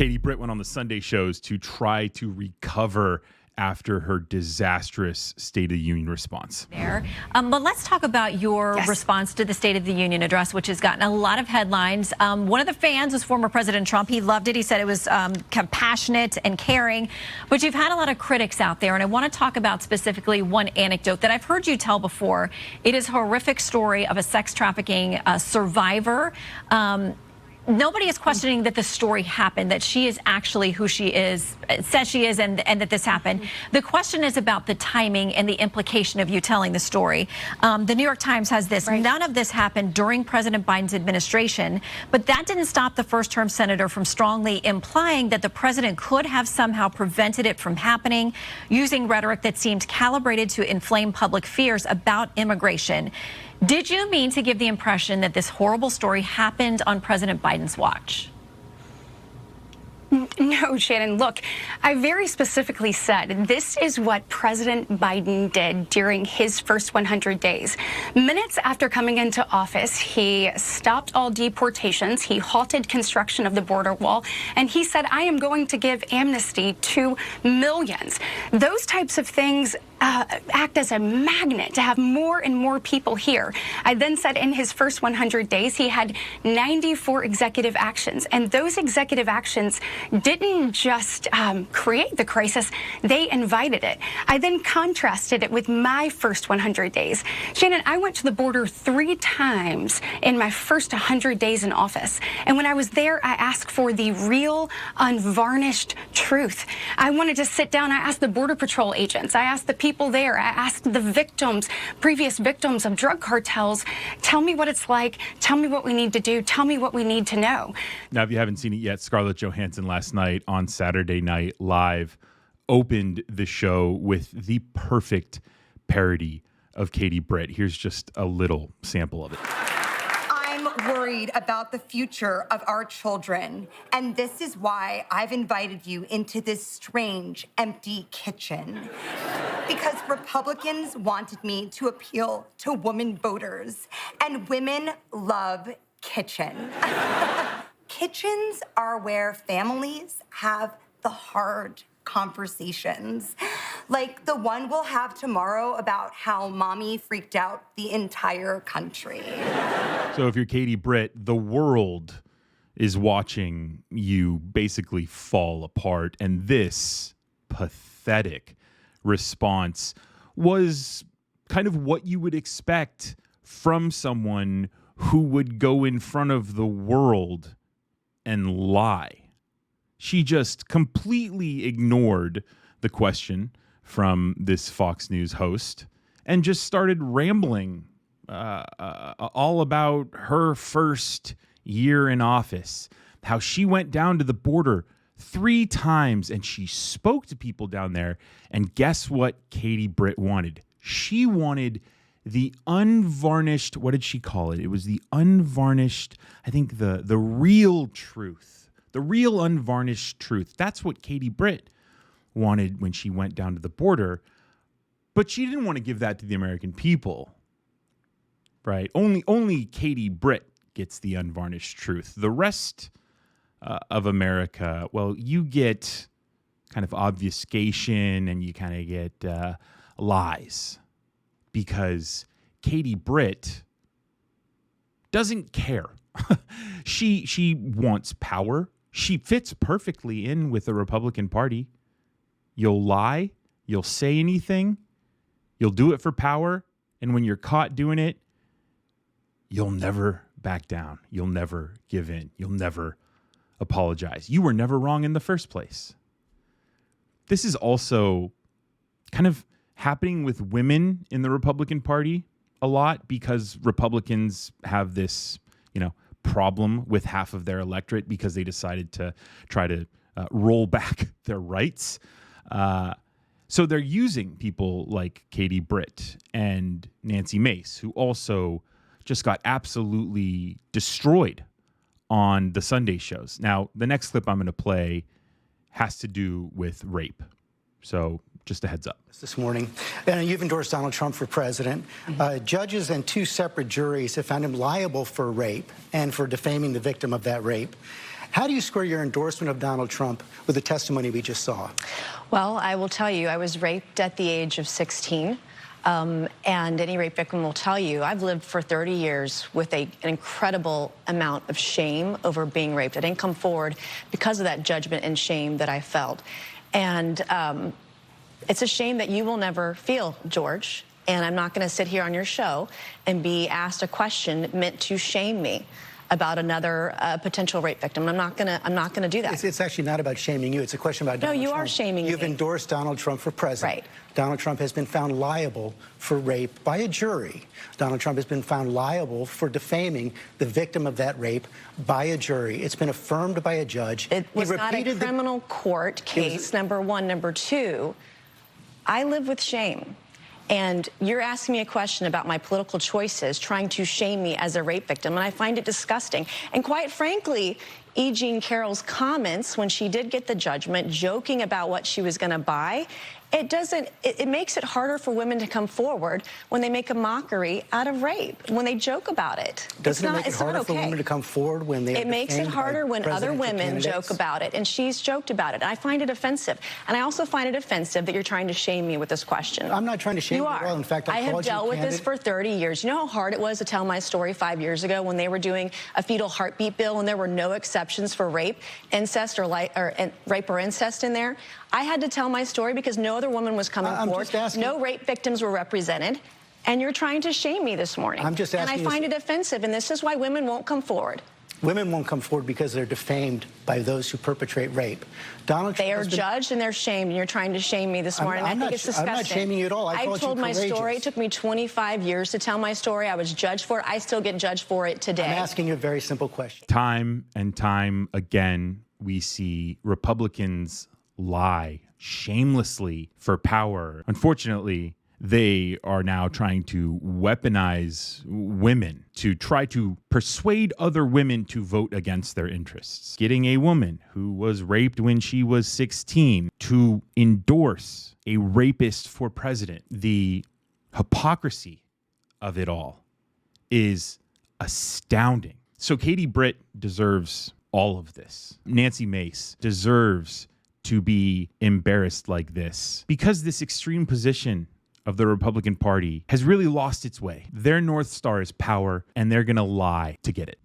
Katie Britt went on the Sunday shows to try to recover after her disastrous State of the Union response. But let's talk about your response to the State of the Union address, which has gotten a lot of headlines. One of the fans was former President Trump. He loved it. He said it was compassionate and caring. But you've had a lot of critics out there, and I want to talk about specifically one anecdote that I've heard you tell before. It is a horrific story of a sex trafficking survivor. Nobody is questioning that the story happened, that she is actually who she is, says she is, and that this happened. The question is about the timing and the implication of you telling the story. The New York Times has this. None of this happened during President Biden's administration, but that didn't stop the first-term senator from strongly implying that the president could have somehow prevented it from happening, using rhetoric that seemed calibrated to inflame public fears about immigration. Did you mean to give the impression that this horrible story happened on President Biden's watch? No, Shannon, look, I very specifically said this is what President Biden did during his first 100 days. Minutes after coming into office, he stopped all deportations, he halted construction of the border wall, and he said, I am going to give amnesty to millions. Those types of things act as a magnet to have more and more people here. I then said in his first 100 days, he had 94 executive actions, and those executive actions didn't just create the crisis, they invited it. I then contrasted it with my first 100 days. Shannon, I went to the border 3 times in my first 100 days in office, and when I was there, I asked for the real, unvarnished truth. I wanted to sit down, I asked the Border Patrol agents, I asked the people there, I asked the victims, previous victims of drug cartels, tell me what it's like, tell me what we need to do, tell me what we need to know. Now, if you haven't seen it yet, Scarlett Johansson last night on Saturday Night Live opened the show with the perfect parody of Katie Britt. Here's just a little sample of it. Worried about the future of our children, and this is why I've invited you into this strange, empty kitchen. Because Republicans wanted me to appeal to women voters, and women love kitchen. Kitchens are where families have the hard conversations, like the one we'll have tomorrow about how mommy freaked out the entire country. So if you're Katie Britt, the world is watching you basically fall apart, and this pathetic response was kind of what you would expect from someone who would go in front of the world and lie. She just completely ignored the question from this Fox News host and just started rambling all about her first year in office, how she went down to the border 3 times and she spoke to people down there. And guess what Katie Britt wanted? She wanted the unvarnished, what did she call it? It was the unvarnished, I think the real truth. The real unvarnished truth. That's what Katie Britt wanted when she went down to the border. But she didn't want to give that to the American people. Right? Only Katie Britt gets the unvarnished truth. The rest of America, well, you get kind of obfuscation and you kind of get lies. Because Katie Britt doesn't care. She wants power. She fits perfectly in with the Republican Party. You'll lie. You'll say anything. You'll do it for power. And when you're caught doing it, you'll never back down. You'll never give in. You'll never apologize. You were never wrong in the first place. This is also kind of happening with women in the Republican Party a lot because Republicans have this, problem with half of their electorate because they decided to try to roll back their rights. So they're using people like Katie Britt and Nancy Mace, who also just got absolutely destroyed on the Sunday shows. Now, the next clip I'm going to play has to do with rape. So just a heads up. This morning, and you've endorsed Donald Trump for president. Judges and 2 separate juries have found him liable for rape and for defaming the victim of that rape. How do you square your endorsement of Donald Trump with the testimony we just saw? Well, I will tell you, I was raped at the age of 16. And any rape victim will tell you, I've lived for 30 years with an incredible amount of shame over being raped. I didn't come forward because of that judgment and shame that I felt. And it's a shame that you will never feel, George. And I'm not going to sit here on your show and be asked a question meant to shame me about another potential rape victim. I'm not gonna do that. It's actually not about shaming you. It's a question about Donald Trump. No, you are shaming me. You've endorsed Donald Trump for president. Right. Donald Trump has been found liable for rape by a jury. Donald Trump has been found liable for defaming the victim of that rape by a jury. It's been affirmed by a judge. It was not a criminal court case, number one. Number two, I live with shame. And you're asking me a question about my political choices, trying to shame me as a rape victim, and I find it disgusting. And quite frankly, E. Jean Carroll's comments when she did get the judgment, joking about what she was going to buy, it makes it harder for women to come forward when they make a mockery out of rape, when they joke about it. Doesn't it make it harder for women to come forward when they are defamed by It makes it harder when other women candidates? joke about it, and she's joked about it. I find it offensive. And I also find it offensive that you're trying to shame me with this question. I'm not trying to shame you at all. In fact, I have dealt with this for 30 years. You know how hard it was to tell my story 5 years ago when they were doing a fetal heartbeat bill and there were no exceptions for rape, incest, or rape or incest in there? I had to tell my story because no other woman was coming forward. No rape victims were represented. And you're trying to shame me this morning. I'm just asking. And I find it offensive, and this is why women won't come forward. Women won't come forward because they're defamed by those who perpetrate rape. Donald Trump They are judged and they're shamed, and you're trying to shame me this morning. I think it's disgusting. I'm not shaming you at all. I told my story. It took me 25 years to tell my story. I was judged for it. I still get judged for it today. I'm asking you a very simple question. Time and time again, we see Republicans lie shamelessly for power. Unfortunately, they are now trying to weaponize women to try to persuade other women to vote against their interests. Getting a woman who was raped when she was 16 to endorse a rapist for president. The hypocrisy of it all is astounding. So Katie Britt deserves all of this. Nancy Mace deserves to be embarrassed like this because this extreme position of the Republican Party has really lost its way. Their North Star is power, and they're going to lie to get it.